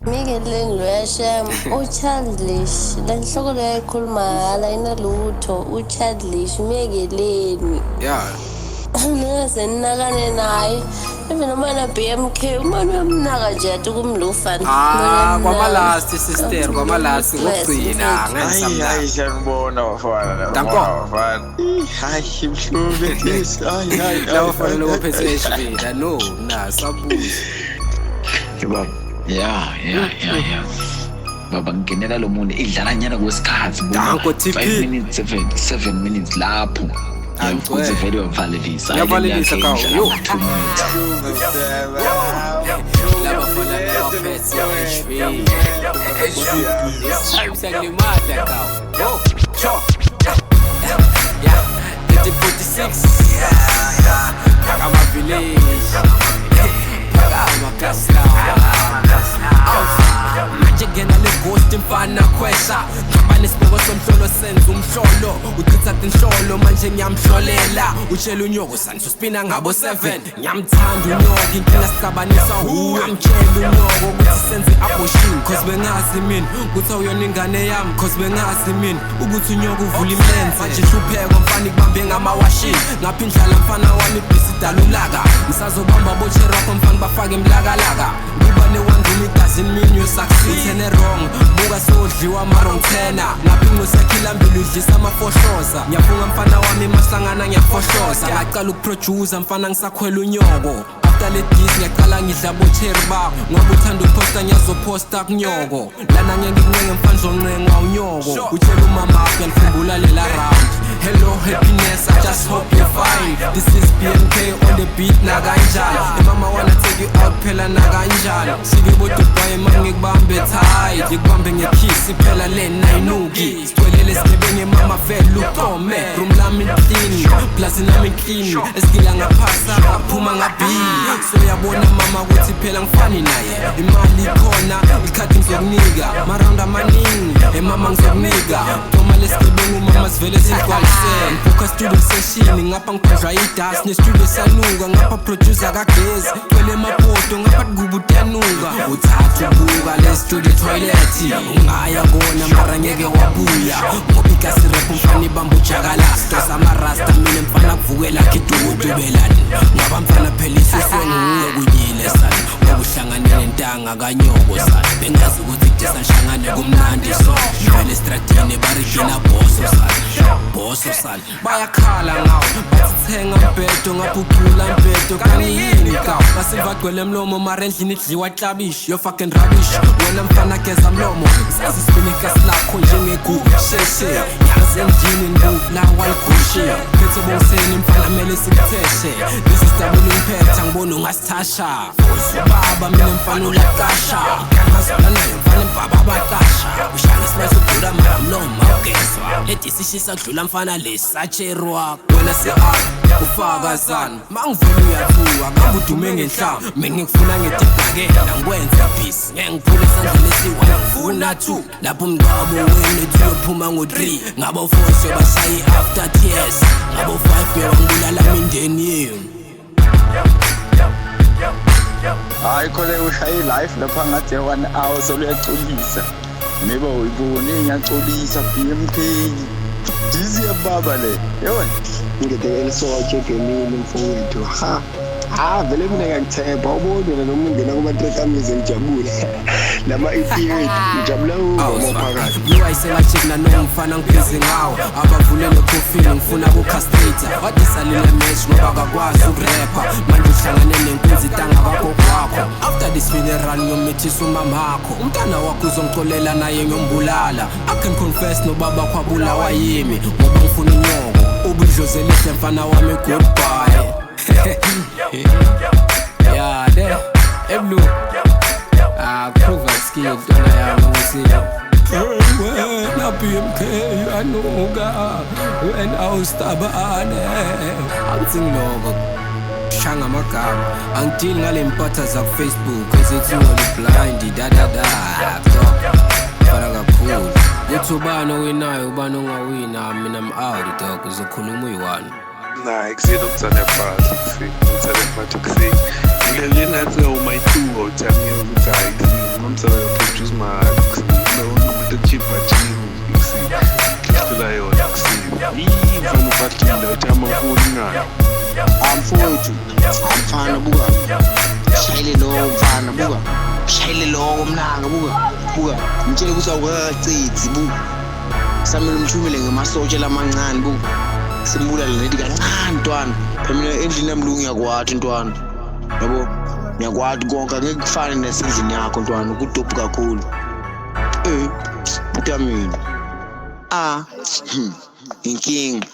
Miguelin Lweshem, uchildish, lenhloko leyo ekhuluma hala inalutho, uchildish, Miguelin. Yeah. Ngingaze ninakane naye. Even noma na BMK, umane uyamnaka nje athi kumlufana. Kwama-last sister, kwama-last ukugcina ngensamla. Hayi siyakubona bafana. Danko. Hayi mhlobo this. Hayi. Lawo fana lokuphethe eshivela no, sabuza. Yebo. Yeah. Baba ngingenela lo muntu idlala nyana kwesikhathi. Danko TP. 5 minutes 7 minutes lapho. Ngikuze vele wavalelisa. Yavalelisa kawo. Yo. 2 minutes. Laba fana lokuphethe eshivela. Sakulimada kawo. Yo. Cho. Yeah. 46. Kama village. Kama kasla. Manje ngena le ghost mfana kwesha Hamba nesiboko somhlolo senza umhlolo Uchitha tinhlolo manje ngiyamhlolela Utshela unyoko sanso spina ngabo 7 Ngiyamthanda unyoko inkinga sicabanisa Ngiyamtshela unyoko ukuthi senze abortion Cause bengazi mina ukuthi awuyona ingane yami Cause bengazi mina ukuthi unyoko uvula imlenze Manje hlupheko mfana ikubambe ngamawashi Ngapha indlala mfana wami ibhisi dalulaka Ngisazobamba boche rap mfana bafake imlakalaka Ngibane wangumi it doesn't mean you succeed Tene wrong, buka sodliwa marong tena Ngaphi ngusekhila mbili udlisa amafohloza Ngiyafunga mfana wami mahlangana ngiyafohloza Ngaqala ukuproducer mfana ngisakhwela unyoko After le diss ngiyaqala ngidla bocherry bako Ngoba uthanda uposta ngiyazoposta kunyoko Lana ngeke ngincenge mfana zoncenga unyoko Utshela umama wakho ngiyakhumbula lela round Hello happiness, I just hope you're fine This is BMK on the beat na kanjalo Mama wanna take you out phela na kanjalo Sike bo Dubai man ngikubambe tight Ngikubambe ngekiss phela le nayinuki Sitwelele sigebenge mama vele ukome Room lami clean, plus nami clean Eskila ngaphasa, aphuma ngabili So yabona mama ukuthi phela ngifani naye Imali ikhona, ikhathi ngizokunika Maranda maningi, mama ngizokunika Toma lesigebengu mama sivele sigwalise Mpuka studio session, ngapha ngiphandlwa idas Ne-studio sanuka, ngapha producer kagezi Twele mapoto, ngapha tigubu tiyanuka Uthatha ubuka le-studio toilet Ungaya kona mara ngeke wabuya Ngobika sirap mfana ibamba ujakala Stosa amarasta mina mfana kuvukela khidudubelani Ngaba mfana phela isuswe nguwe kunyile sani Ngoba uhlangane nentanga kanyoko sani Bengazi ukuthi kutesa nhlangane kumnandi so Vele estradini barigina boso sani Bayakhala ngawo bathi thenga mbedo ngaphucula mbedo Kani yini kawo basimva gwele mlomo mara endlini idliwa klabish Yo fucking rubbish wena mfana geza mlomo Sazi spinika slakho njengegu sheshe Yazi endlini ndubula waligushe Phethe boseni mfana mele simtheshe This is double impetha ngibona ungasithasha Usubaba mina mfana ulakasha Kangazola nayo mfana mbaba bakasha Ushanga smash ukudura mara mlomo awugezwa Leti sishisa kudlula mfana lesacherwa Wena se-art ufakazana Mangivele uyathuwa kambe udume ngenhlamba Mina ngikufuna ngedibhakela ngikwenza peace Ngeke ngiphule esandla lesiwana ngifuna 2 Lapho umngcwabo wenu ethi uyophuma ngo-3 Ngabo 4 siyobashayi after tears Ngabo 5 ngiyawangibulala mindeni yenu Hayi khole ushaye live lapha ngathi 1 hour soluyacolisa Neba uyibone ngiyacolisa BMK Dizi ya baba le yona ngidekele soke gemini mfowethu vele mina ngiyakuthemba ubone noma ungena kuma-track amize ngijabule lama EP ngijabula ngophakathi ngiwayisengajikina nomfana ngiphize ngawo abavulele khofini ngifuna kucastrator wadisalile match ngoba kakwazi ukurapha manje uhlangane nenkunzi itanga kwakho kwakho after this funeral ngiyomithisa umamakho umntana wakho uzongicolela naye ngiyombulala I can confess nobaba kwabulawa yimi ngoba ngifuna inyoko ubudlozelihle mfana wami goodbye Yeah, there, blue. Prove skill, dona ya musi. Na BMK, I know ga. When I was tabane, anting logo. Shanga makam, until ngalimpata za Facebook, cause it's all blind, da. Faraga cool. YouTube bano winayo, bano nga wina, I'm out, dog, uzokhuluma uyiwana. Nah, kusini ukuthanda phasi kusini. Ngithanda phathi kusini. Ngile nathi umayithuko uthami ukuthi hayi ngomsana produce mali kusini. Umuntu echipa chini kusini. Ngicela yona kusini. Mfana ufahlile uthama phone nayo. Amfowethu, amfana buka. Shayile lo mfana buka. Shayile lo mnanga buka. Ngitshela ukuthi awukacithi buka. Samele umthumele ngemasotsha lamancane buka. Simbulala nethi kancane ntwana. Phela endlini yami lungu yakwathi ntwana. Yabo, ngiyakwathi konke angeke kufane nesendlini yakho ntwana, kudophu kakhulu. Utamini. Inkinga.